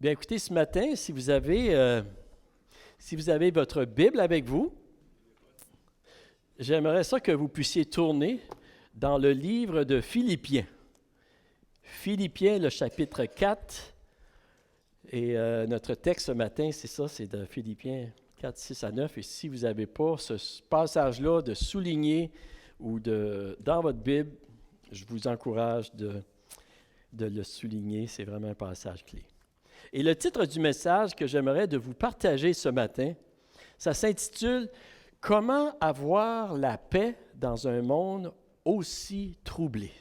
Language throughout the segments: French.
Bien, écoutez, ce matin, si vous avez votre Bible avec vous, j'aimerais ça que vous puissiez tourner dans le livre de Philippiens. Philippiens, le chapitre 4. Et notre texte ce matin, c'est ça, c'est de Philippiens 4, 6 à 9. Et si vous n'avez pas ce passage-là de souligner ou dans votre Bible, je vous encourage de le souligner. C'est vraiment un passage clé. Et le titre du message que j'aimerais de vous partager ce matin, ça s'intitule « Comment avoir la paix dans un monde aussi troublé ».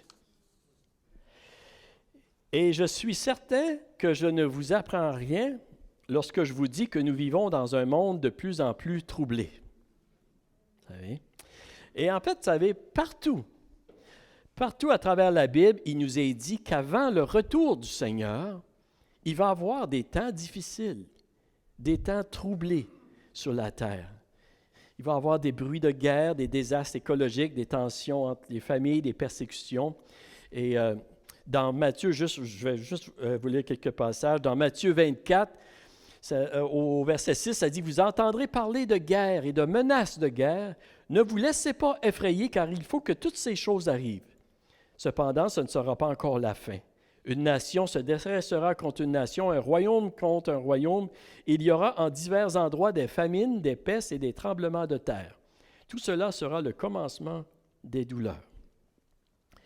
Et je suis certain que je ne vous apprends rien lorsque je vous dis que nous vivons dans un monde de plus en plus troublé. Vous savez? Et en fait, vous savez, partout à travers la Bible, il nous est dit qu'avant le retour du Seigneur, il va y avoir des temps difficiles, des temps troublés sur la terre. Il va y avoir des bruits de guerre, des désastres écologiques, des tensions entre les familles, des persécutions. Et dans Matthieu, je vais juste vous lire quelques passages. Dans Matthieu 24, au verset 6, ça dit « Vous entendrez parler de guerre et de menaces de guerre. Ne vous laissez pas effrayer, car il faut que toutes ces choses arrivent. Cependant, ce ne sera pas encore la fin. Une nation se dressera contre une nation, un royaume contre un royaume. Il y aura en divers endroits des famines, des pestes et des tremblements de terre. Tout cela sera le commencement des douleurs. » Vous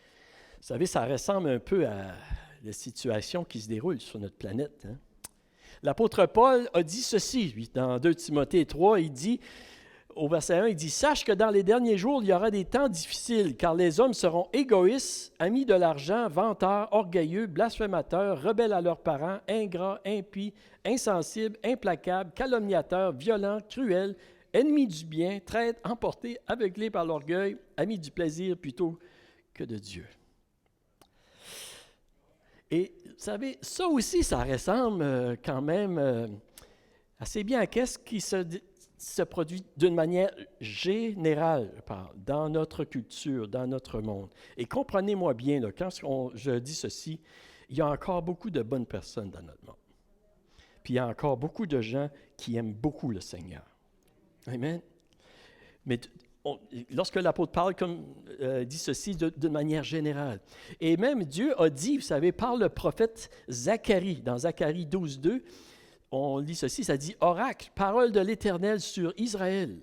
savez, ça ressemble un peu à la situation qui se déroule sur notre planète. Hein? L'apôtre Paul a dit ceci, dans 2 Timothée 3, il dit, au verset 1, il dit « Sache que dans les derniers jours, il y aura des temps difficiles, car les hommes seront égoïstes, amis de l'argent, vanteurs, orgueilleux, blasphémateurs, rebelles à leurs parents, ingrats, impies, insensibles, implacables, calomniateurs, violents, cruels, ennemis du bien, traîtres, emportés, aveuglés par l'orgueil, amis du plaisir plutôt que de Dieu. » Et vous savez, ça aussi, ça ressemble quand même assez bien à ce qui se produit d'une manière générale dans notre culture, dans notre monde. Et comprenez-moi bien, là, quand je dis ceci, il y a encore beaucoup de bonnes personnes dans notre monde. Puis il y a encore beaucoup de gens qui aiment beaucoup le Seigneur. Amen. Mais lorsque l'apôtre parle, dit ceci de manière générale. Et même Dieu a dit, vous savez, par le prophète Zacharie, dans Zacharie 12, 2, on lit ceci, ça dit « Oracle, parole de l'Éternel sur Israël.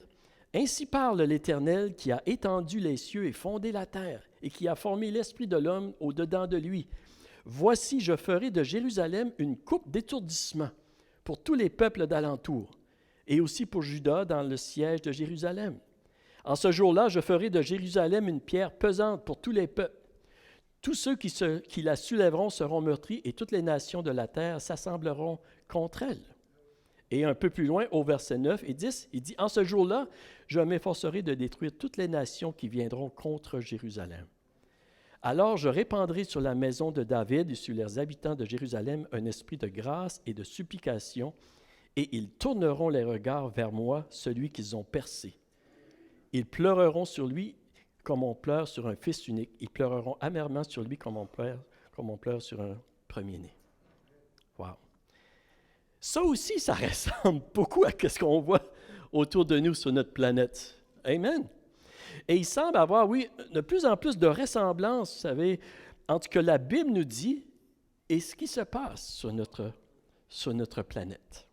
Ainsi parle l'Éternel qui a étendu les cieux et fondé la terre, et qui a formé l'esprit de l'homme au-dedans de lui. Voici, je ferai de Jérusalem une coupe d'étourdissement pour tous les peuples d'alentour, et aussi pour Juda dans le siège de Jérusalem. En ce jour-là, je ferai de Jérusalem une pierre pesante pour tous les peuples. Tous ceux qui la soulèveront seront meurtris, et toutes les nations de la terre s'assembleront contre elle. » Et un peu plus loin, au verset 9 et 10, il dit « En ce jour-là, je m'efforcerai de détruire toutes les nations qui viendront contre Jérusalem. Alors je répandrai sur la maison de David et sur les habitants de Jérusalem un esprit de grâce et de supplication, et ils tourneront les regards vers moi, celui qu'ils ont percé. Ils pleureront sur lui comme on pleure sur un fils unique. Ils pleureront amèrement sur lui comme on pleure sur un premier-né. » Wow! Ça aussi, ça ressemble beaucoup à ce qu'on voit autour de nous sur notre planète. Amen! Et il semble avoir, oui, de plus en plus de ressemblances, vous savez, entre ce que la Bible nous dit et ce qui se passe sur notre planète.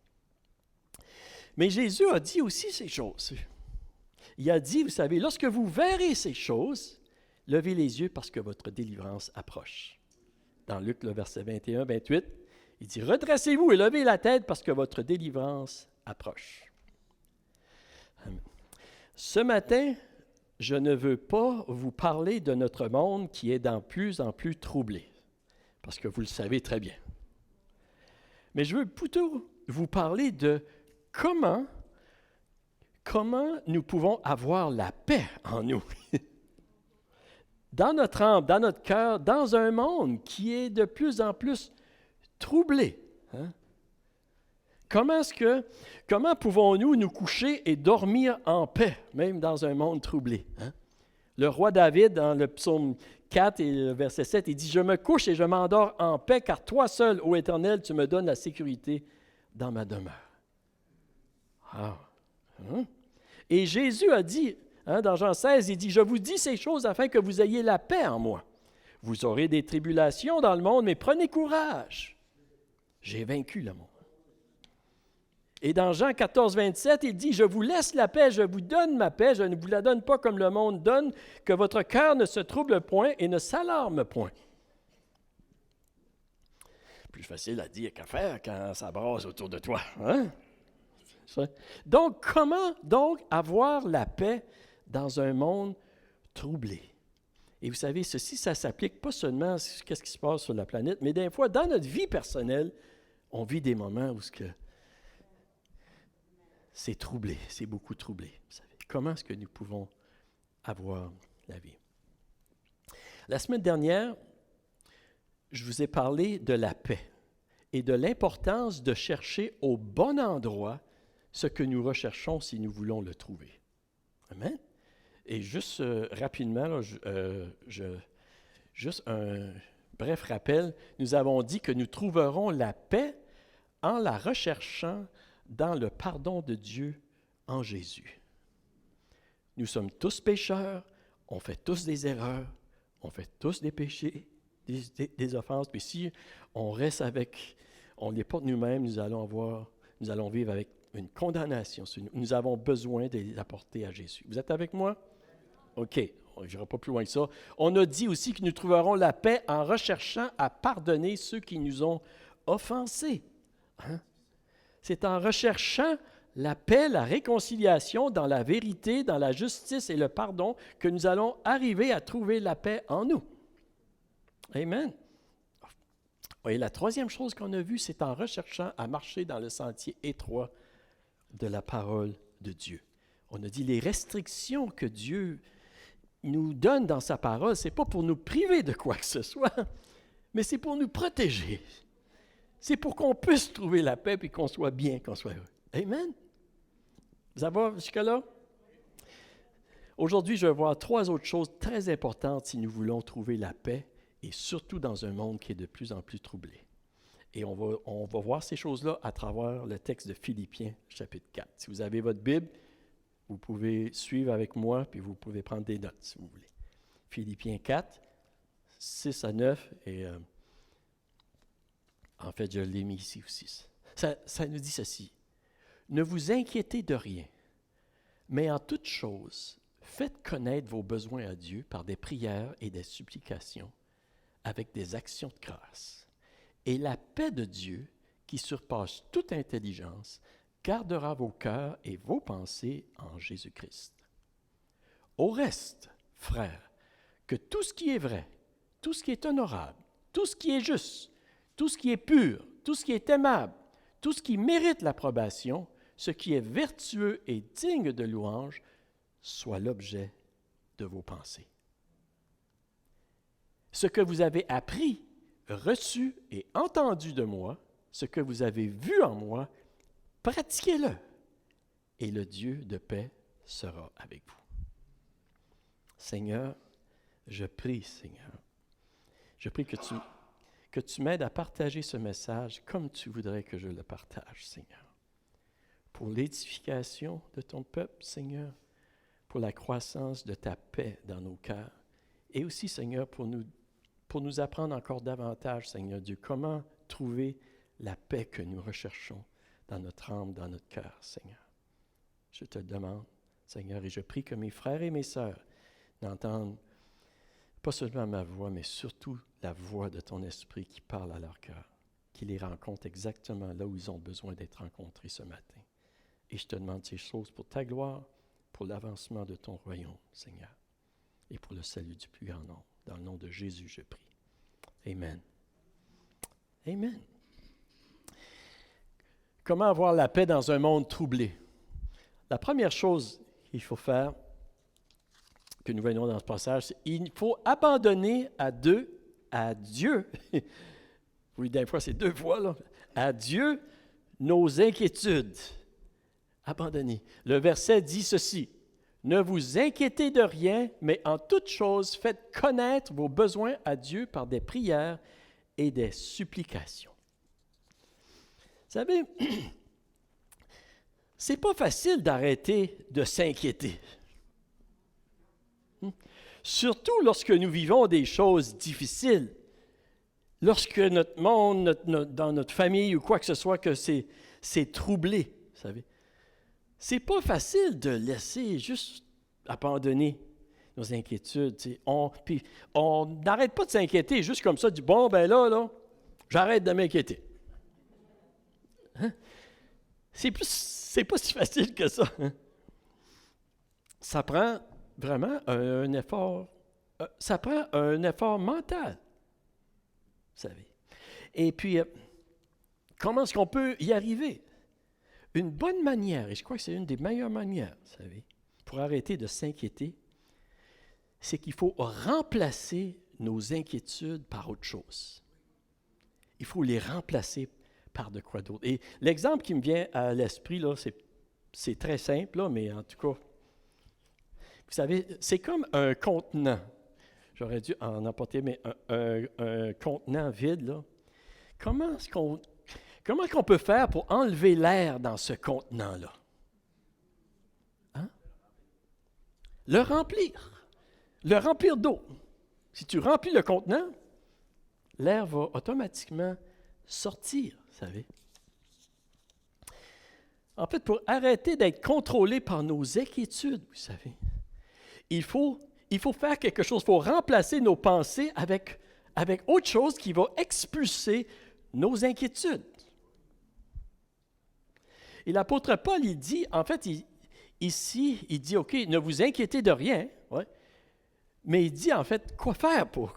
Mais Jésus a dit aussi ces choses. Il a dit, vous savez, lorsque vous verrez ces choses, levez les yeux parce que votre délivrance approche. Dans Luc, le verset 21-28, il dit, redressez-vous et levez la tête parce que votre délivrance approche. Amen. Ce matin, je ne veux pas vous parler de notre monde qui est de plus en plus troublé, parce que vous le savez très bien. Mais je veux plutôt vous parler de comment nous pouvons avoir la paix en nous, dans notre âme, dans notre cœur, dans un monde qui est de plus en plus troublé. Hein? Comment pouvons-nous nous coucher et dormir en paix, même dans un monde troublé? Hein? Le roi David, dans le psaume 4 et le verset 7, il dit « Je me couche et je m'endors en paix, car toi seul, ô Éternel, tu me donnes la sécurité dans ma demeure. » Ah. Et Jésus a dit, dans Jean 16, il dit « Je vous dis ces choses afin que vous ayez la paix en moi. Vous aurez des tribulations dans le monde, mais prenez courage. J'ai vaincu le monde. » Et dans Jean 14, 27, il dit « Je vous laisse la paix, je vous donne ma paix, je ne vous la donne pas comme le monde donne, que votre cœur ne se trouble point et ne s'alarme point. » Plus facile à dire qu'à faire quand ça brasse autour de toi. Hein? Donc, comment donc avoir la paix dans un monde troublé? Et vous savez, ceci, ça s'applique pas seulement à ce qui se passe sur la planète, mais des fois, dans notre vie personnelle, on vit des moments où c'est troublé, c'est beaucoup troublé. Vous savez, comment est-ce que nous pouvons avoir la vie? La semaine dernière, je vous ai parlé de la paix et de l'importance de chercher au bon endroit ce que nous recherchons si nous voulons le trouver. Amen? Et juste rapidement, là, juste un bref rappel, nous avons dit que nous trouverons la paix en la recherchant dans le pardon de Dieu en Jésus. Nous sommes tous pécheurs, on fait tous des erreurs, on fait tous des péchés, des offenses, puis si on reste on les porte nous-mêmes, nous allons vivre avec une condamnation sur nous. Nous avons besoin de les apporter à Jésus. Vous êtes avec moi? OK, on n'ira pas plus loin que ça. On a dit aussi que nous trouverons la paix en recherchant à pardonner ceux qui nous ont offensés. Hein? C'est en recherchant la paix, la réconciliation dans la vérité, dans la justice et le pardon que nous allons arriver à trouver la paix en nous. Amen. Et la troisième chose qu'on a vue, c'est en recherchant à marcher dans le sentier étroit de la parole de Dieu. On a dit les restrictions que Dieu nous donne dans sa parole, ce n'est pas pour nous priver de quoi que ce soit, mais c'est pour nous protéger. C'est pour qu'on puisse trouver la paix et qu'on soit bien, qu'on soit heureux. Amen. Ça va jusque-là? Aujourd'hui, je vais voir trois autres choses très importantes si nous voulons trouver la paix et surtout dans un monde qui est de plus en plus troublé. Et on va voir ces choses-là à travers le texte de Philippiens, chapitre 4. Si vous avez votre Bible, vous pouvez suivre avec moi, puis vous pouvez prendre des notes si vous voulez. Philippiens 4, 6 à 9, et en fait, je l'ai mis ici aussi. Ça nous dit ceci. « Ne vous inquiétez de rien, mais en toute chose, faites connaître vos besoins à Dieu par des prières et des supplications, avec des actions de grâce. Et la paix de Dieu, qui surpasse toute intelligence, gardera vos cœurs et vos pensées en Jésus-Christ. Au reste, frères, que tout ce qui est vrai, tout ce qui est honorable, tout ce qui est juste, tout ce qui est pur, tout ce qui est aimable, tout ce qui mérite l'approbation, ce qui est vertueux et digne de louange, soit l'objet de vos pensées. Ce que vous avez appris, reçu et entendu de moi, ce que vous avez vu en moi, pratiquez-le, et le Dieu de paix sera avec vous. » Seigneur, je prie, Seigneur, je prie que tu m'aides à partager ce message comme tu voudrais que je le partage, Seigneur. Pour l'édification de ton peuple, Seigneur, pour la croissance de ta paix dans nos cœurs, et aussi, Seigneur, pour nous apprendre encore davantage, Seigneur Dieu, comment trouver la paix que nous recherchons dans notre âme, dans notre cœur, Seigneur. Je te le demande, Seigneur, et je prie que mes frères et mes sœurs n'entendent pas seulement ma voix, mais surtout la voix de ton esprit qui parle à leur cœur, qui les rencontre exactement là où ils ont besoin d'être rencontrés ce matin. Et je te demande ces choses pour ta gloire, pour l'avancement de ton royaume, Seigneur, et pour le salut du plus grand nombre. Dans le nom de Jésus, je prie. Amen. Amen. Comment avoir la paix dans un monde troublé? La première chose qu'il faut faire, que nous voyons dans ce passage, c'est qu'il faut abandonner à Dieu, oui, des fois c'est deux fois, là, à Dieu nos inquiétudes. Abandonner. Le verset dit ceci, « Ne vous inquiétez de rien, mais en toute chose, faites connaître vos besoins à Dieu par des prières et des supplications. Vous savez, c'est pas facile d'arrêter de s'inquiéter. Surtout lorsque nous vivons des choses difficiles. Lorsque notre monde, dans notre famille ou quoi que ce soit, que c'est troublé, vous savez. C'est pas facile de laisser juste abandonner nos inquiétudes. Puis on n'arrête pas de s'inquiéter juste comme ça, du bon, ben là, j'arrête de m'inquiéter. Hein? C'est pas si facile que ça. Hein? Ça prend vraiment un effort. Ça prend un effort mental, vous savez. Et puis, comment est-ce qu'on peut y arriver? Une bonne manière, et je crois que c'est une des meilleures manières, vous savez, pour arrêter de s'inquiéter, c'est qu'il faut remplacer nos inquiétudes par autre chose. Il faut les remplacer par de quoi d'autre. Et l'exemple qui me vient à l'esprit, là, c'est très simple, là, mais en tout cas, vous savez, c'est comme un contenant. J'aurais dû en emporter, mais un contenant vide, là. Comment qu'on peut faire pour enlever l'air dans ce contenant-là? Hein? Le remplir d'eau. Si tu remplis le contenant, l'air va automatiquement sortir, vous savez. En fait, pour arrêter d'être contrôlé par nos inquiétudes, vous savez, il faut faire quelque chose, il faut remplacer nos pensées avec autre chose qui va expulser nos inquiétudes. Et l'apôtre Paul, il dit, en fait, ici, il dit, OK, ne vous inquiétez de rien, ouais, mais il dit, en fait, quoi faire pour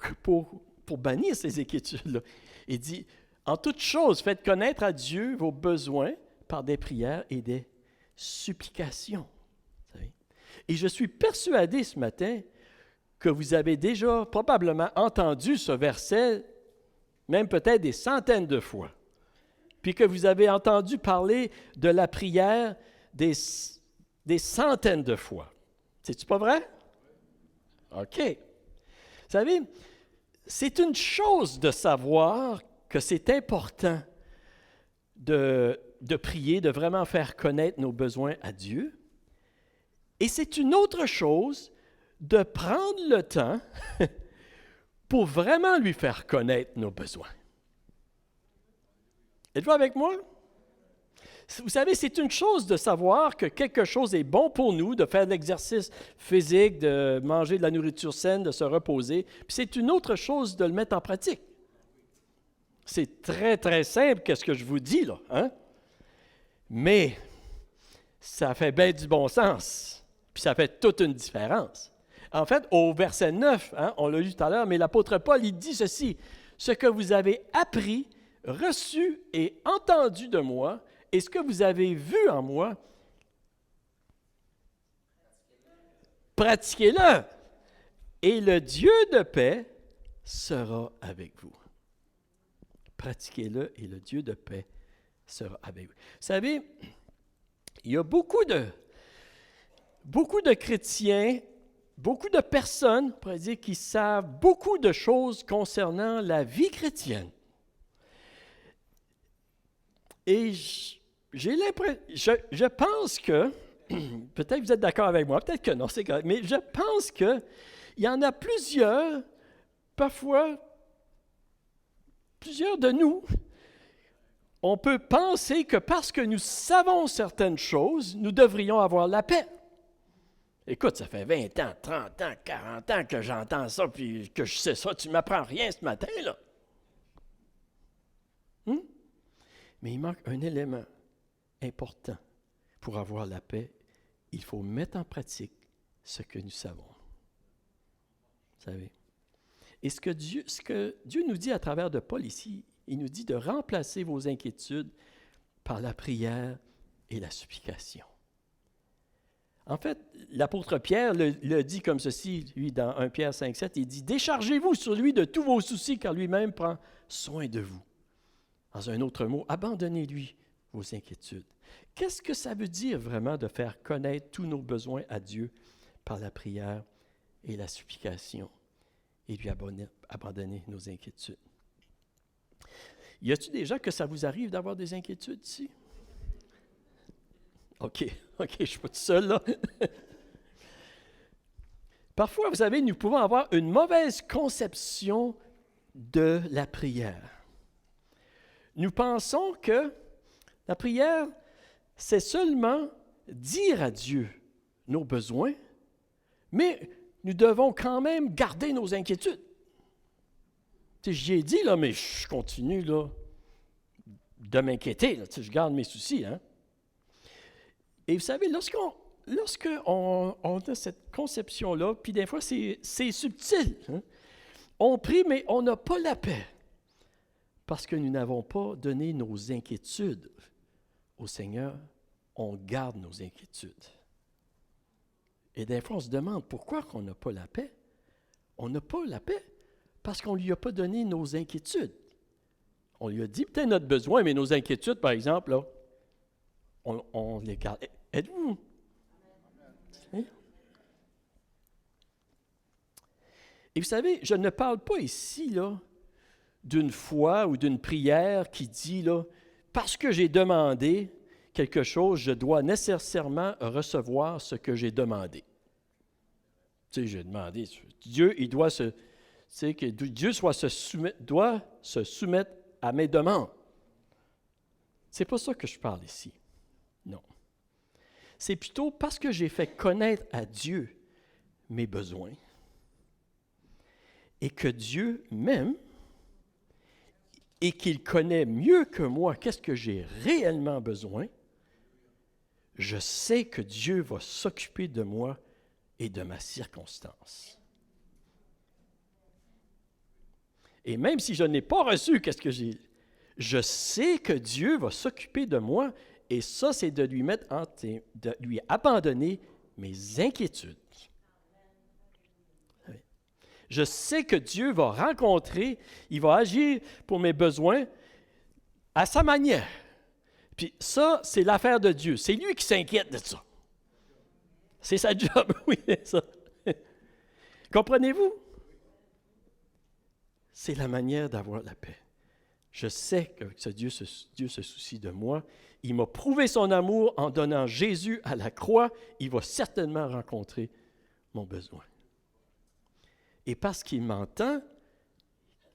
bannir ces inquiétudes-là. Il dit, en toute chose, faites connaître à Dieu vos besoins par des prières et des supplications. Vous savez. Et je suis persuadé ce matin que vous avez déjà probablement entendu ce verset, même peut-être des centaines de fois, puis que vous avez entendu parler de la prière des centaines de fois. C'est-tu pas vrai? OK. Vous savez, c'est une chose de savoir que c'est important de prier, de vraiment faire connaître nos besoins à Dieu. Et c'est une autre chose de prendre le temps pour vraiment lui faire connaître nos besoins. Êtes-vous avec moi? Vous savez, c'est une chose de savoir que quelque chose est bon pour nous, de faire de l'exercice physique, de manger de la nourriture saine, de se reposer. Puis c'est une autre chose de le mettre en pratique. C'est très, très simple, qu'est-ce que je vous dis, là. Hein? Mais ça fait bien du bon sens. Puis ça fait toute une différence. En fait, au verset 9, hein, on l'a lu tout à l'heure, mais l'apôtre Paul, il dit ceci, « Ce que vous avez appris, reçu et entendu de moi, et ce que vous avez vu en moi, pratiquez-le, et le Dieu de paix sera avec vous. » Pratiquez-le, et le Dieu de paix sera avec vous. Vous savez, il y a beaucoup de chrétiens, beaucoup de personnes, on pourrait dire, qui savent beaucoup de choses concernant la vie chrétienne. Et j'ai l'impression, je pense que, peut-être vous êtes d'accord avec moi, peut-être que non, c'est correct, mais je pense qu'il y en a plusieurs, parfois, plusieurs de nous, on peut penser que parce que nous savons certaines choses, nous devrions avoir la paix. Écoute, ça fait 20 ans, 30 ans, 40 ans que j'entends ça, puis que je sais ça, tu ne m'apprends rien ce matin, là. Mais il manque un élément important. Pour avoir la paix, il faut mettre en pratique ce que nous savons. Vous savez? Et ce que Dieu nous dit à travers de Paul ici, il nous dit de remplacer vos inquiétudes par la prière et la supplication. En fait, l'apôtre Pierre le dit comme ceci, lui, dans 1 Pierre 5,7, il dit « Déchargez-vous sur lui de tous vos soucis, car lui-même prend soin de vous. » Dans un autre mot, abandonnez-lui vos inquiétudes. Qu'est-ce que ça veut dire vraiment de faire connaître tous nos besoins à Dieu par la prière et la supplication et lui abandonner nos inquiétudes. Y a-t-il des gens que ça vous arrive d'avoir des inquiétudes ici? OK, je ne suis pas tout seul là. Parfois, vous savez, nous pouvons avoir une mauvaise conception de la prière. Nous pensons que la prière, c'est seulement dire à Dieu nos besoins, mais nous devons quand même garder nos inquiétudes. Tu sais, j'y ai dit, là, mais je continue là, de m'inquiéter. Là, tu sais, je garde mes soucis. Hein? Et vous savez, lorsqu'on a cette conception-là, puis des fois, c'est subtil. Hein? On prie, mais on n'a pas la paix parce que nous n'avons pas donné nos inquiétudes au Seigneur. On garde nos inquiétudes. Et des fois, on se demande pourquoi on n'a pas la paix. On n'a pas la paix parce qu'on ne lui a pas donné nos inquiétudes. On lui a dit peut-être notre besoin, mais nos inquiétudes, par exemple, là, on les garde. Êtes-vous? Hein? Et vous savez, je ne parle pas ici là, d'une foi ou d'une prière qui dit, là, parce que j'ai demandé quelque chose, je dois nécessairement recevoir ce que j'ai demandé. Tu sais, j'ai demandé, Dieu, il doit se, tu sais, que Dieu doit se soumettre à mes demandes. C'est pas ça que je parle ici. Non. C'est plutôt parce que j'ai fait connaître à Dieu mes besoins et que Dieu m'aime et qu'il connaît mieux que moi qu'est-ce que j'ai réellement besoin, je sais que Dieu va s'occuper de moi et de ma circonstance. Et même si je n'ai pas reçu qu'est-ce que j'ai, je sais que Dieu va s'occuper de moi et ça, c'est de lui de lui abandonner mes inquiétudes. Je sais que Dieu va rencontrer, il va agir pour mes besoins à sa manière. Puis ça, c'est l'affaire de Dieu. C'est lui qui s'inquiète de ça. C'est sa job, oui, c'est ça. Comprenez-vous? C'est la manière d'avoir la paix. Je sais que Dieu se soucie de moi. Il m'a prouvé son amour en donnant Jésus à la croix. Il va certainement rencontrer mon besoin. Et parce qu'il m'entend,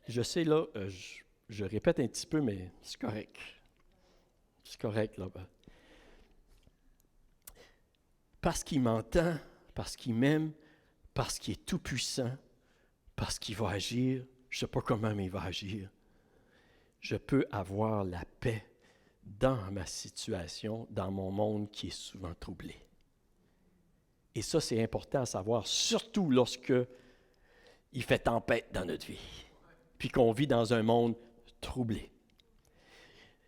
je sais là, je répète un petit peu, mais c'est correct. C'est correct là. Parce qu'il m'entend, parce qu'il m'aime, parce qu'il est tout-puissant, parce qu'il va agir, je ne sais pas comment, mais il va agir. Je peux avoir la paix dans ma situation, dans mon monde qui est souvent troublé. Et ça, c'est important à savoir, surtout lorsque il fait tempête dans notre vie, puis qu'on vit dans un monde troublé.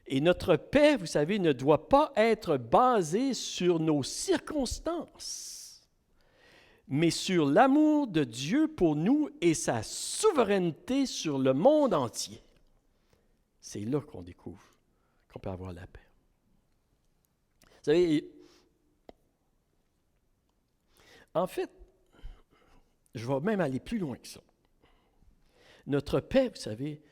Et notre paix, vous savez, ne doit pas être basée sur nos circonstances, mais sur l'amour de Dieu pour nous et sa souveraineté sur le monde entier. C'est là qu'on découvre qu'on peut avoir la paix. Vous savez, en fait, je vais même aller plus loin que ça. Notre paix, vous savez,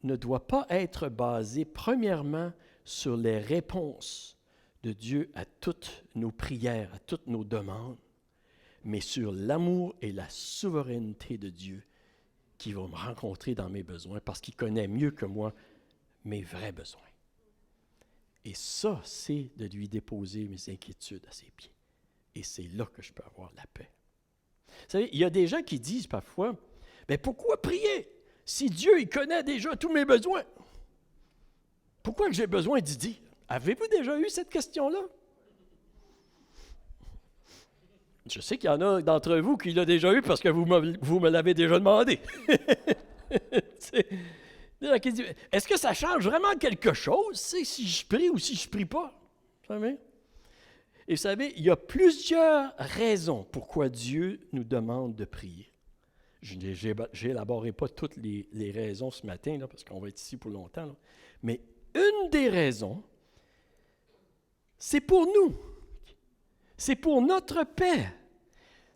ne doit pas être basée premièrement sur les réponses de Dieu à toutes nos prières, à toutes nos demandes, mais sur l'amour et la souveraineté de Dieu qui va me rencontrer dans mes besoins parce qu'il connaît mieux que moi mes vrais besoins. Et ça, c'est de lui déposer mes inquiétudes à ses pieds. Et c'est là que je peux avoir la paix. Vous savez, il y a des gens qui disent parfois, « Mais pourquoi prier si Dieu il connaît déjà tous mes besoins? Pourquoi que j'ai besoin d'y dire? » Avez-vous déjà eu cette question-là? Je sais qu'il y en a d'entre vous qui l'ont déjà eu parce que vous me l'avez déjà demandé. Est-ce que ça change vraiment quelque chose si je prie ou si je ne prie pas? Vous savez? Et vous savez, il y a plusieurs raisons pourquoi Dieu nous demande de prier. Je n'élaborerai pas toutes les raisons ce matin, là, parce qu'on va être ici pour longtemps. Là. Mais une des raisons, c'est pour nous. C'est pour notre paix.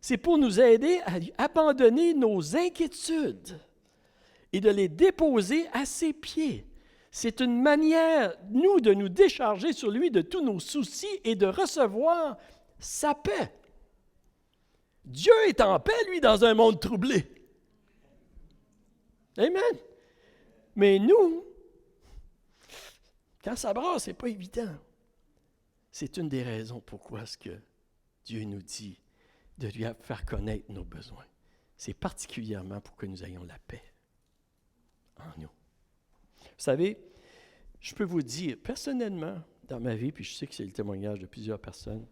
c'est pour nous aider à abandonner nos inquiétudes et de les déposer à ses pieds. C'est une manière, nous, de nous décharger sur lui de tous nos soucis et de recevoir sa paix. Dieu est en paix, lui, dans un monde troublé. Amen. Mais nous, quand ça brasse, ce n'est pas évident. C'est une des raisons pourquoi est-ce que Dieu nous dit de lui faire connaître nos besoins. C'est particulièrement pour que nous ayons la paix en nous. Vous savez, je peux vous dire, personnellement, dans ma vie, puis je sais que c'est le témoignage de plusieurs personnes,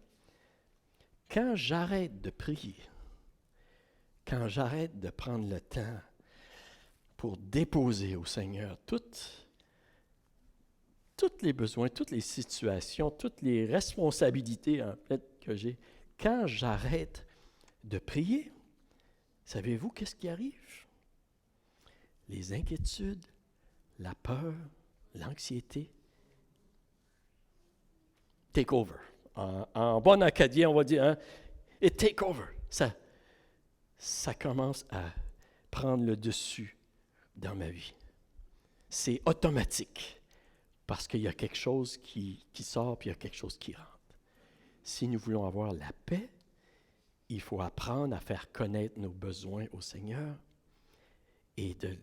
quand j'arrête de prier, quand j'arrête de prendre le temps pour déposer au Seigneur tous les besoins, toutes les situations, toutes les responsabilités en fait que j'ai, quand j'arrête de prier, savez-vous qu'est-ce qui arrive? Les inquiétudes, la peur, l'anxiété, take over. En bon acadien, on va dire, hein, it take over. Ça commence à prendre le dessus dans ma vie. C'est automatique parce qu'il y a quelque chose qui sort puis il y a quelque chose qui rentre. Si nous voulons avoir la paix, il faut apprendre à faire connaître nos besoins au Seigneur et de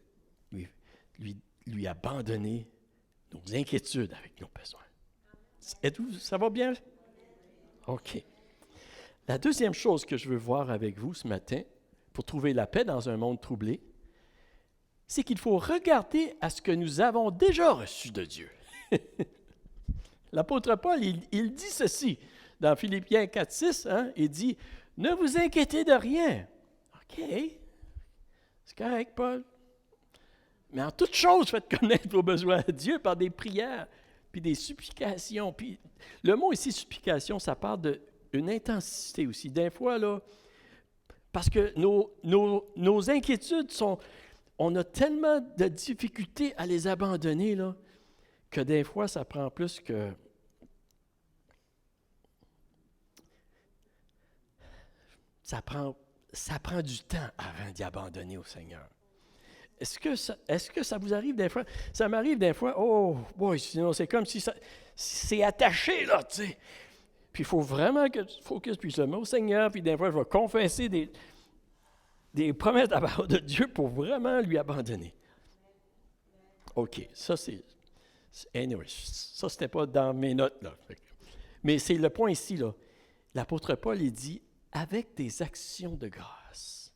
lui abandonner nos inquiétudes avec nos besoins. Êtes-vous, ça va bien? OK. La deuxième chose que je veux voir avec vous ce matin, pour trouver la paix dans un monde troublé, c'est qu'il faut regarder à ce que nous avons déjà reçu de Dieu. L'apôtre Paul, il dit ceci dans Philippiens 4,6, hein, il dit « Ne vous inquiétez de rien. » OK, c'est correct, Paul. Mais en toute chose, faites connaître vos besoins à Dieu par des prières, puis des supplications. Puis le mot ici, supplication, ça parle d'une intensité aussi. Des fois, là, parce que nos inquiétudes sont... On a tellement de difficultés à les abandonner, là, que des fois, ça prend plus que... Ça prend du temps avant d'y abandonner au Seigneur. Est-ce que ça vous arrive des fois? Ça m'arrive des fois, oh, boy, sinon c'est comme si c'est attaché, là, tu sais. Puis il faut vraiment que je focus, puis je le mets au Seigneur, puis des fois, je vais confesser des promesses de la part de Dieu pour vraiment lui abandonner. OK, ça c'est... Anyway, ça c'était pas dans mes notes, là. Mais c'est le point ici, là. L'apôtre Paul, il dit, avec des actions de grâce.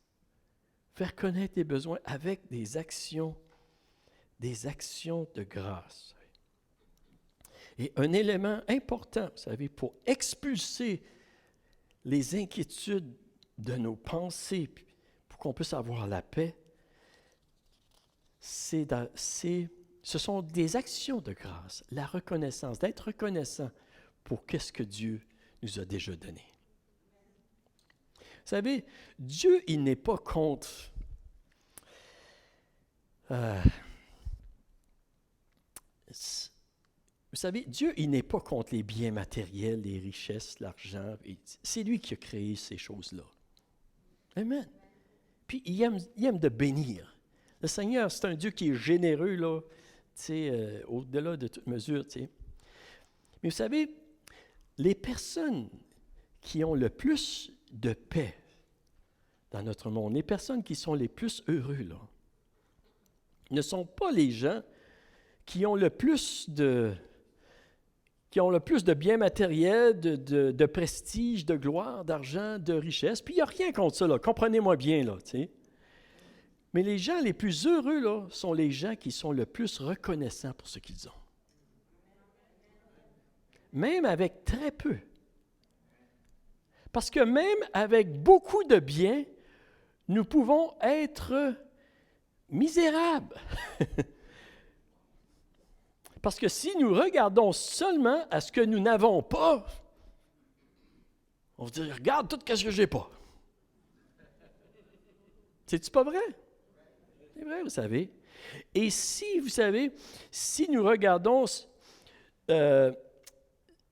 Faire connaître les besoins avec des actions de grâce. Et un élément important, vous savez, pour expulser les inquiétudes de nos pensées, pour qu'on puisse avoir la paix, ce sont des actions de grâce, la reconnaissance, d'être reconnaissant pour qu'est-ce que Dieu nous a déjà donné. Vous savez, Dieu, il n'est pas contre... vous savez, Dieu, il n'est pas contre les biens matériels, les richesses, l'argent. C'est lui qui a créé ces choses-là. Amen. Puis, il aime de bénir. Le Seigneur, c'est un Dieu qui est généreux, là, au-delà de toute mesure. T'sais. Mais vous savez, les personnes qui ont le plus de paix dans notre monde, les personnes qui sont les plus heureux, là, ne sont pas les gens qui ont le plus de biens matériels, de prestige, de gloire, d'argent, de richesse. Puis il n'y a rien contre ça, là. Comprenez-moi bien, là, tu sais. Mais les gens les plus heureux, là, sont les gens qui sont le plus reconnaissants pour ce qu'ils ont. Même avec très peu. Parce que même avec beaucoup de biens, nous pouvons être misérables. Parce que si nous regardons seulement à ce que nous n'avons pas, on va dire, regarde tout ce que je n'ai pas. C'est-tu pas vrai? C'est vrai, vous savez. Et si, vous savez, si nous regardons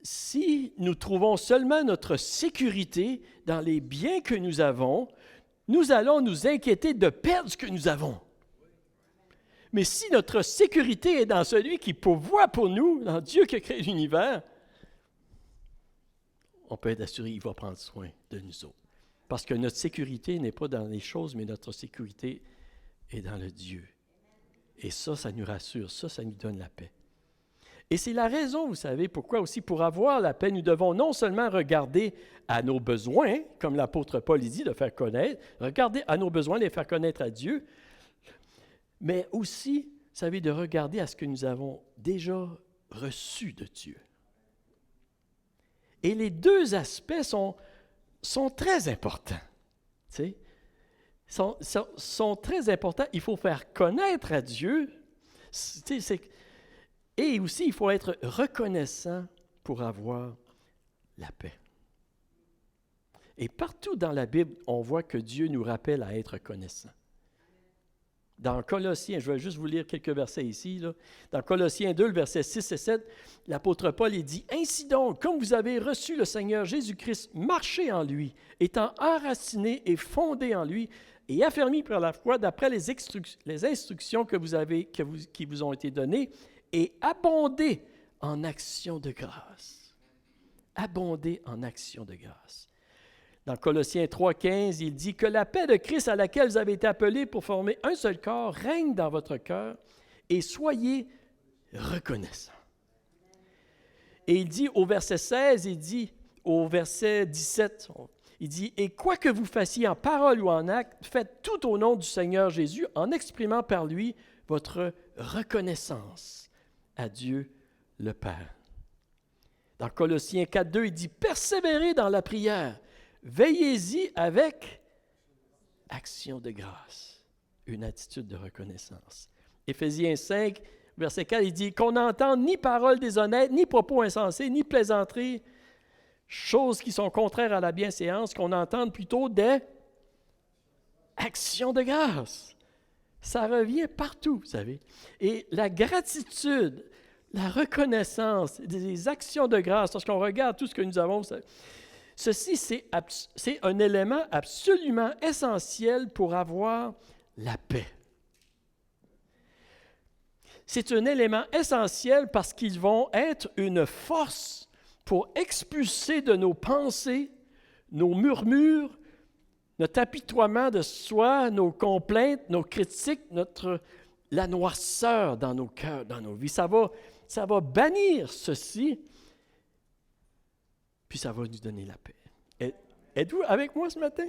si nous trouvons seulement notre sécurité dans les biens que nous avons, nous allons nous inquiéter de perdre ce que nous avons. Mais si notre sécurité est dans celui qui pourvoit pour nous, dans Dieu qui a créé l'univers, on peut être assuré qu'il va prendre soin de nous autres. Parce que notre sécurité n'est pas dans les choses, mais notre sécurité est dans le Dieu. Et ça nous rassure, ça nous donne la paix. Et c'est la raison, vous savez, pourquoi aussi, pour avoir la paix, nous devons non seulement regarder à nos besoins, comme l'apôtre Paul dit, de faire connaître, regarder à nos besoins, les faire connaître à Dieu, mais aussi, vous savez, de regarder à ce que nous avons déjà reçu de Dieu. Et les deux aspects sont très importants. Tu sais, sont très importants. Il faut faire connaître à Dieu. Et aussi, il faut être reconnaissant pour avoir la paix. Et partout dans la Bible, on voit que Dieu nous rappelle à être reconnaissant. Dans Colossiens, je vais juste vous lire quelques versets ici. Là. Dans Colossiens 2, le verset 6 et 7, l'apôtre Paul dit « Ainsi donc, comme vous avez reçu le Seigneur Jésus-Christ, marchez en lui, étant enracinés et fondés en lui, et affermis par la foi d'après les instructions qui vous ont été données, et abondez en actions de grâce. » Abondez en actions de grâce. Dans Colossiens 3,15, il dit « Que la paix de Christ à laquelle vous avez été appelés pour former un seul corps règne dans votre cœur et soyez reconnaissants. » Et il dit au verset 16, il dit au verset 17, il dit « Et quoi que vous fassiez en parole ou en acte, faites tout au nom du Seigneur Jésus en exprimant par lui votre reconnaissance à Dieu le Père. » Dans Colossiens 4,2, il dit « Persévérez dans la prière. Veillez-y avec action de grâce, une attitude de reconnaissance. » Éphésiens 5, verset 4, il dit « Qu'on n'entende ni paroles déshonnêtes, ni propos insensés, ni plaisanteries, choses qui sont contraires à la bienséance, qu'on entende plutôt des actions de grâce. » Ça revient partout, vous savez. Et la gratitude, la reconnaissance, des actions de grâce, lorsqu'on regarde tout ce que nous avons, vous savez, ceci, c'est un élément absolument essentiel pour avoir la paix. C'est un élément essentiel parce qu'ils vont être une force pour expulser de nos pensées, nos murmures, notre apitoiement de soi, nos complaintes, nos critiques, la noirceur dans nos cœurs, dans nos vies. Ça va bannir ceci. Puis ça va nous donner la paix. Êtes-vous avec moi ce matin?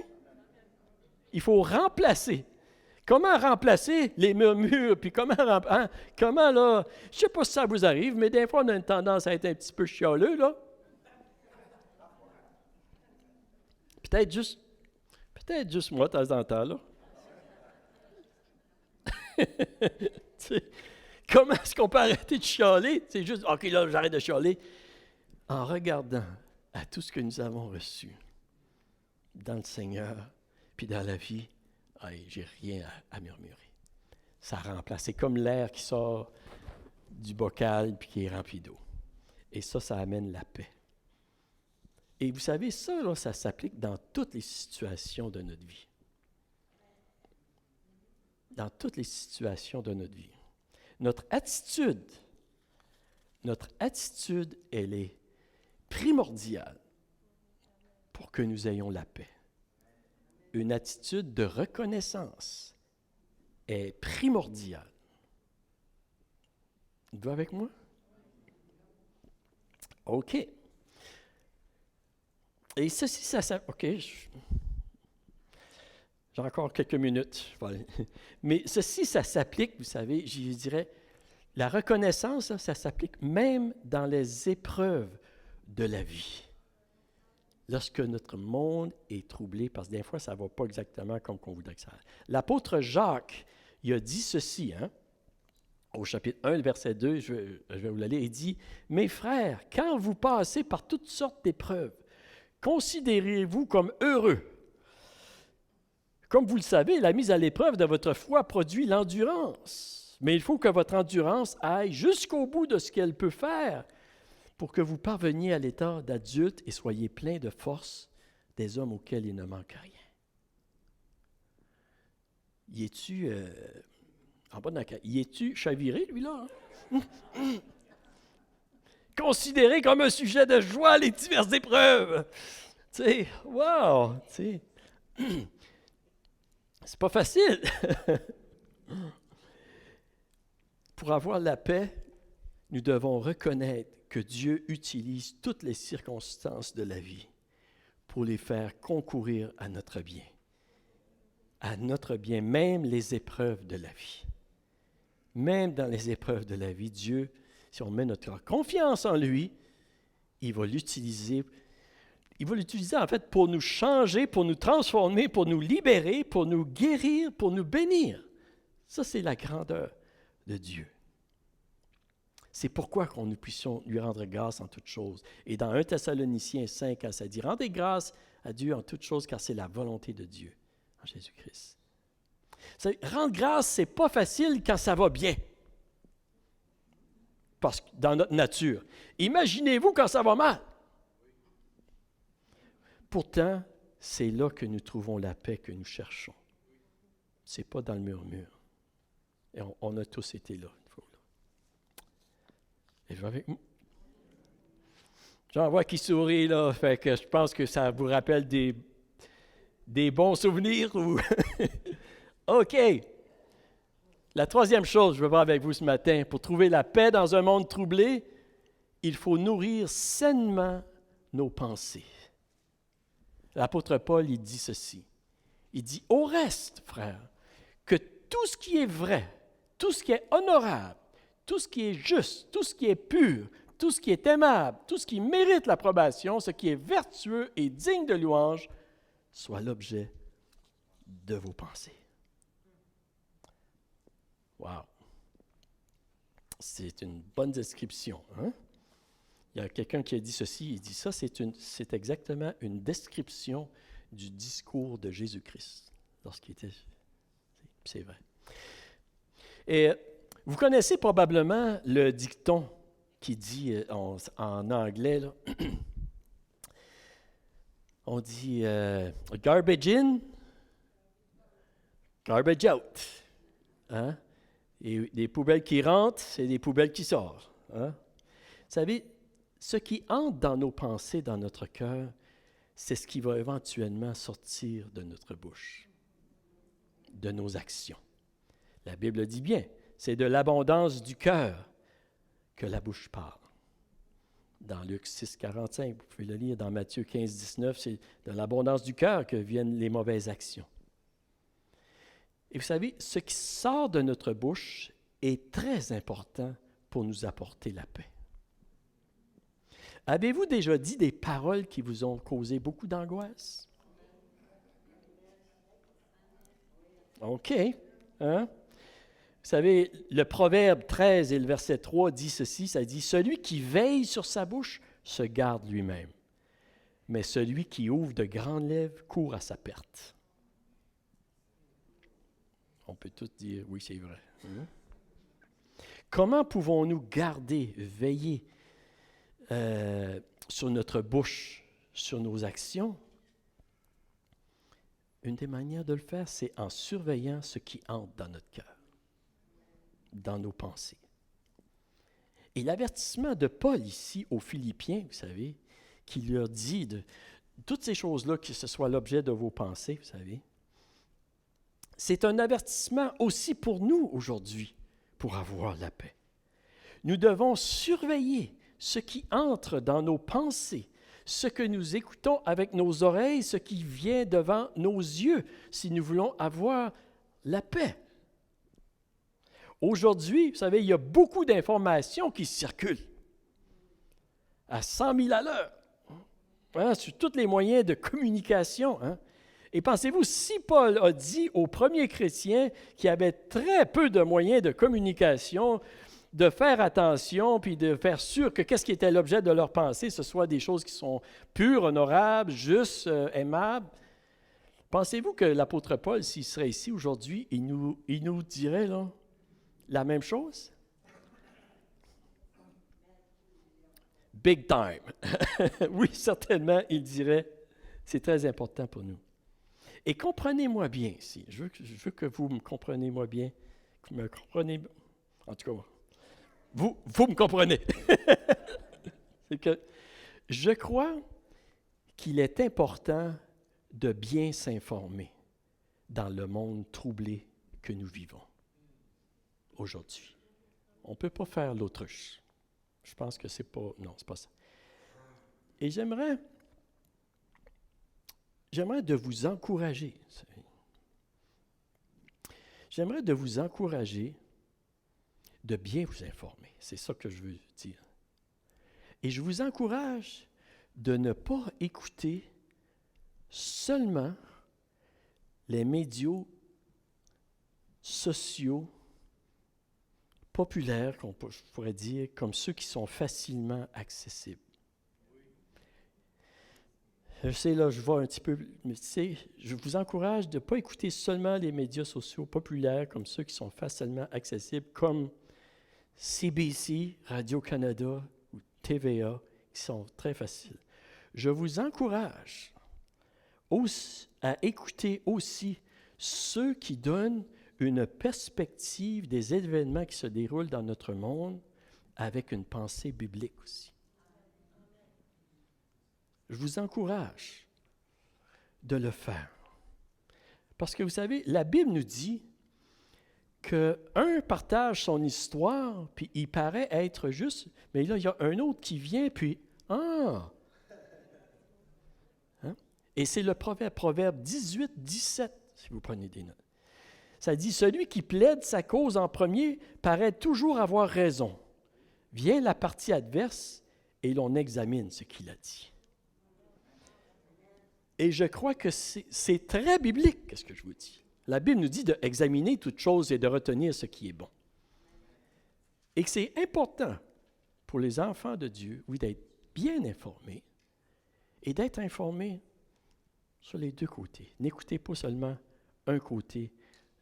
Il faut remplacer. Comment remplacer les murmures? Puis comment là, je ne sais pas si ça vous arrive, mais des fois, on a une tendance à être un petit peu chialeux, là. Peut-être juste moi, de temps en temps, là. Comment est-ce qu'on peut arrêter de chialer? C'est juste, OK, là, j'arrête de chialer. En regardant à tout ce que nous avons reçu dans le Seigneur, puis dans la vie, j'ai rien à murmurer. Ça remplace. C'est comme l'air qui sort du bocal puis qui est rempli d'eau. Et ça amène la paix. Et vous savez, ça s'applique dans toutes les situations de notre vie. Dans toutes les situations de notre vie. Notre attitude, elle est primordiale pour que nous ayons la paix. Une attitude de reconnaissance est primordiale. Êtes-vous avec moi? OK. Et ceci, OK. J'ai encore quelques minutes. Mais ceci, ça s'applique, vous savez, je dirais, la reconnaissance, ça s'applique même dans les épreuves de la vie. Lorsque notre monde est troublé, parce que des fois, ça ne va pas exactement comme on voudrait que ça aille. L'apôtre Jacques, il a dit ceci, au chapitre 1, le verset 2, je vais vous le lire, il dit « Mes frères, quand vous passez par toutes sortes d'épreuves, considérez-vous comme heureux. Comme vous le savez, la mise à l'épreuve de votre foi produit l'endurance. Mais il faut que votre endurance aille jusqu'au bout de ce qu'elle peut faire pour que vous parveniez à l'état d'adulte et soyez pleins de force des hommes auxquels il ne manque rien. Y es-tu en bas de la... Y es-tu chaviré, lui-là? Hein? Considéré comme un sujet de joie les diverses épreuves. Tu sais, wow! Tu sais. C'est pas facile. Pour avoir la paix, nous devons reconnaître que Dieu utilise toutes les circonstances de la vie pour les faire concourir à notre bien. À notre bien, même les épreuves de la vie. Même dans les épreuves de la vie, Dieu, si on met notre confiance en lui, il va l'utiliser. Il va l'utiliser en fait pour nous changer, pour nous transformer, pour nous libérer, pour nous guérir, pour nous bénir. Ça, c'est la grandeur de Dieu. C'est pourquoi nous puissions lui rendre grâce en toutes choses. Et dans 1 Thessaloniciens 5, ça dit « Rendez grâce à Dieu en toutes choses, car c'est la volonté de Dieu en Jésus-Christ. » Rendre grâce, ce n'est pas facile quand ça va bien. Parce que dans notre nature. Imaginez-vous quand ça va mal. Pourtant, c'est là que nous trouvons la paix que nous cherchons. Ce n'est pas dans le murmure. Et on a tous été là. Et j'en vois qui sourit, là, fait que je pense que ça vous rappelle des bons souvenirs. Ou OK. La troisième chose, je vais voir avec vous ce matin, pour trouver la paix dans un monde troublé, il faut nourrir sainement nos pensées. L'apôtre Paul, il dit ceci. Il dit, au reste, frères, que tout ce qui est vrai, tout ce qui est honorable, tout ce qui est juste, tout ce qui est pur, tout ce qui est aimable, tout ce qui mérite l'approbation, ce qui est vertueux et digne de louange, soit l'objet de vos pensées. Wow! C'est une bonne description. Hein? Il y a quelqu'un qui a dit ceci, il dit ça, c'est exactement une description du discours de Jésus-Christ lorsqu'il était... C'est vrai. Et vous connaissez probablement le dicton qui dit en anglais, là, on dit garbage in, garbage out. Hein? Et des poubelles qui rentrent, c'est des poubelles qui sortent. Hein? Vous savez, ce qui entre dans nos pensées, dans notre cœur, c'est ce qui va éventuellement sortir de notre bouche, de nos actions. La Bible dit bien, c'est de l'abondance du cœur que la bouche parle. Dans Luc 6, 45, vous pouvez le lire, dans Matthieu 15, 19, c'est de l'abondance du cœur que viennent les mauvaises actions. Et vous savez, ce qui sort de notre bouche est très important pour nous apporter la paix. Avez-vous déjà dit des paroles qui vous ont causé beaucoup d'angoisse? OK. Hein? Vous savez, le Proverbe 13 et le verset 3 dit ceci, ça dit « Celui qui veille sur sa bouche se garde lui-même, mais celui qui ouvre de grandes lèvres court à sa perte. » On peut tous dire « Oui, c'est vrai. » Comment pouvons-nous garder, veiller sur notre bouche, sur nos actions? Une des manières de le faire, c'est en surveillant ce qui entre dans notre cœur, dans nos pensées. Et l'avertissement de Paul ici aux Philippiens, vous savez, qui leur dit de toutes ces choses-là, que ce soit l'objet de vos pensées, vous savez, c'est un avertissement aussi pour nous aujourd'hui, pour avoir la paix. Nous devons surveiller ce qui entre dans nos pensées, ce que nous écoutons avec nos oreilles, ce qui vient devant nos yeux, si nous voulons avoir la paix. Aujourd'hui, vous savez, il y a beaucoup d'informations qui circulent à 100 000 à l'heure, hein, sur tous les moyens de communication. Hein. Et pensez-vous, si Paul a dit aux premiers chrétiens qui avaient très peu de moyens de communication, de faire attention, puis de faire sûr que qu'est-ce qui était l'objet de leur pensée, ce soit des choses qui sont pures, honorables, justes, aimables. Pensez-vous que l'apôtre Paul, s'il serait ici aujourd'hui, il nous dirait là, la même chose? big time. Oui, certainement, il dirait, c'est très important pour nous. Et comprenez-moi bien ici. Je veux que vous me compreniez moi bien. Que vous me comprenez. En tout cas, vous me comprenez. C'est que je crois qu'il est important de bien s'informer dans le monde troublé que nous vivons aujourd'hui. On ne peut pas faire l'autruche. Je pense que c'est pas... Non, c'est pas ça. Et j'aimerais de vous encourager. J'aimerais de vous encourager de bien vous informer. C'est ça que je veux dire. Et je vous encourage de ne pas écouter seulement les médias sociaux populaires, je pourrais dire, comme ceux qui sont facilement accessibles. Je sais, là, je vois un petit peu, mais je vous encourage de ne pas écouter seulement les médias sociaux populaires comme ceux qui sont facilement accessibles, comme CBC, Radio-Canada ou TVA, qui sont très faciles. Je vous encourage à écouter aussi ceux qui donnent une perspective des événements qui se déroulent dans notre monde avec une pensée biblique aussi. Je vous encourage de le faire. Parce que vous savez, la Bible nous dit qu'un partage son histoire, puis il paraît être juste, mais là, il y a un autre qui vient, puis « Ah! » Hein? Et c'est le proverbe 18, 17, si vous prenez des notes. Ça dit « Celui qui plaide sa cause en premier paraît toujours avoir raison. Vient la partie adverse et l'on examine ce qu'il a dit. » Et je crois que c'est très biblique, qu'est-ce que je vous dis. La Bible nous dit d'examiner toutes choses et de retenir ce qui est bon. Et que c'est important pour les enfants de Dieu, oui, d'être bien informés et d'être informés sur les deux côtés. N'écoutez pas seulement un côté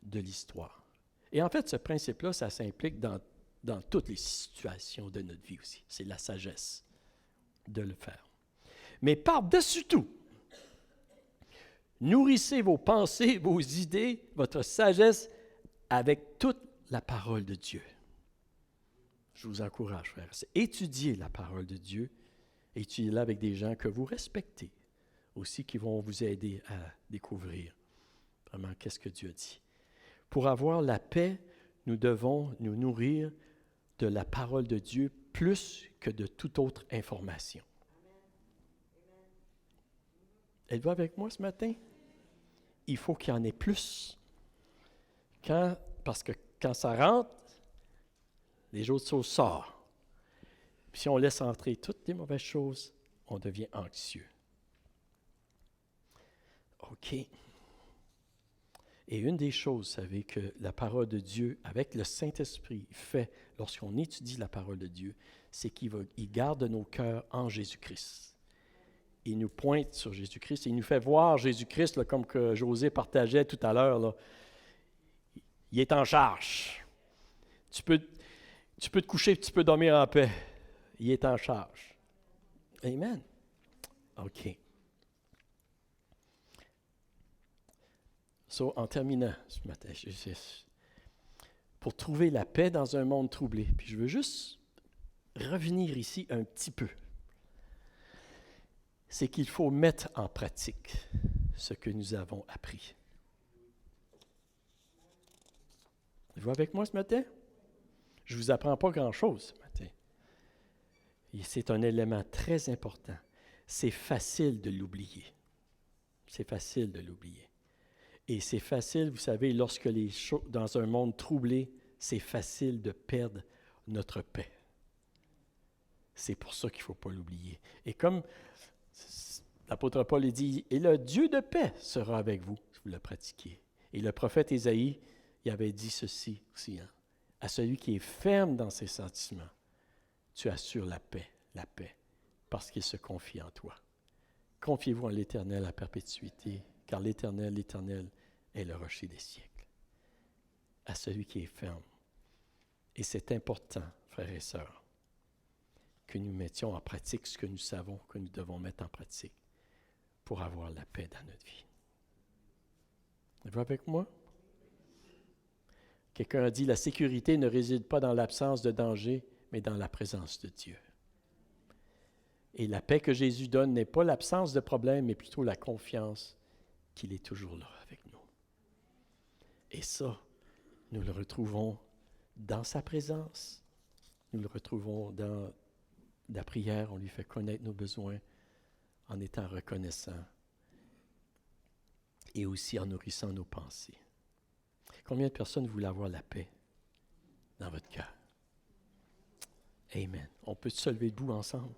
de l'histoire. Et en fait, ce principe-là, ça s'implique dans toutes les situations de notre vie aussi. C'est la sagesse de le faire. Mais par-dessus tout, nourrissez vos pensées, vos idées, votre sagesse avec toute la parole de Dieu. Je vous encourage, frères. Étudiez la parole de Dieu. Étudiez-la avec des gens que vous respectez aussi, qui vont vous aider à découvrir vraiment qu'est-ce que Dieu dit. Pour avoir la paix, nous devons nous nourrir de la parole de Dieu plus que de toute autre information. Êtes-vous avec moi ce matin? Il faut qu'il y en ait plus. Parce que quand ça rentre, les autres choses sortent. Puis si on laisse entrer toutes les mauvaises choses, on devient anxieux. OK. Et une des choses, vous savez, que la parole de Dieu, avec le Saint-Esprit, fait lorsqu'on étudie la parole de Dieu, c'est qu'il garde nos cœurs en Jésus-Christ. Il nous pointe sur Jésus-Christ. Il nous fait voir Jésus-Christ, là, comme que José partageait tout à l'heure. Là. Il est en charge. Tu peux te coucher, tu peux dormir en paix. Il est en charge. Amen. OK. So, en terminant ce matin, pour trouver la paix dans un monde troublé, puis je veux juste revenir ici un petit peu. C'est qu'il faut mettre en pratique ce que nous avons appris. Vous avec moi ce matin? Je ne vous apprends pas grand-chose ce matin. Et c'est un élément très important. C'est facile de l'oublier. C'est facile de l'oublier. Et c'est facile, vous savez, lorsque dans un monde troublé, c'est facile de perdre notre paix. C'est pour ça qu'il ne faut pas l'oublier. Et comme l'apôtre Paul dit, « Et le Dieu de paix sera avec vous, si vous le pratiquez. » Et le prophète Ésaïe, il avait dit ceci aussi, hein, « À celui qui est ferme dans ses sentiments, tu assures la paix, parce qu'il se confie en toi. Confiez-vous en l'Éternel à perpétuité, car l'Éternel est le rocher des siècles. » À celui qui est ferme. Et c'est important, frères et sœurs, que nous mettions en pratique ce que nous savons que nous devons mettre en pratique pour avoir la paix dans notre vie. Êtes-vous avec moi? Quelqu'un a dit, la sécurité ne réside pas dans l'absence de danger, mais dans la présence de Dieu. Et la paix que Jésus donne n'est pas l'absence de problème, mais plutôt la confiance qu'il est toujours là avec nous. Et ça, nous le retrouvons dans sa présence. Nous le retrouvons dans la prière. On lui fait connaître nos besoins en étant reconnaissant et aussi en nourrissant nos pensées. Combien de personnes voulaient avoir la paix dans votre cœur? Amen. On peut se lever debout ensemble.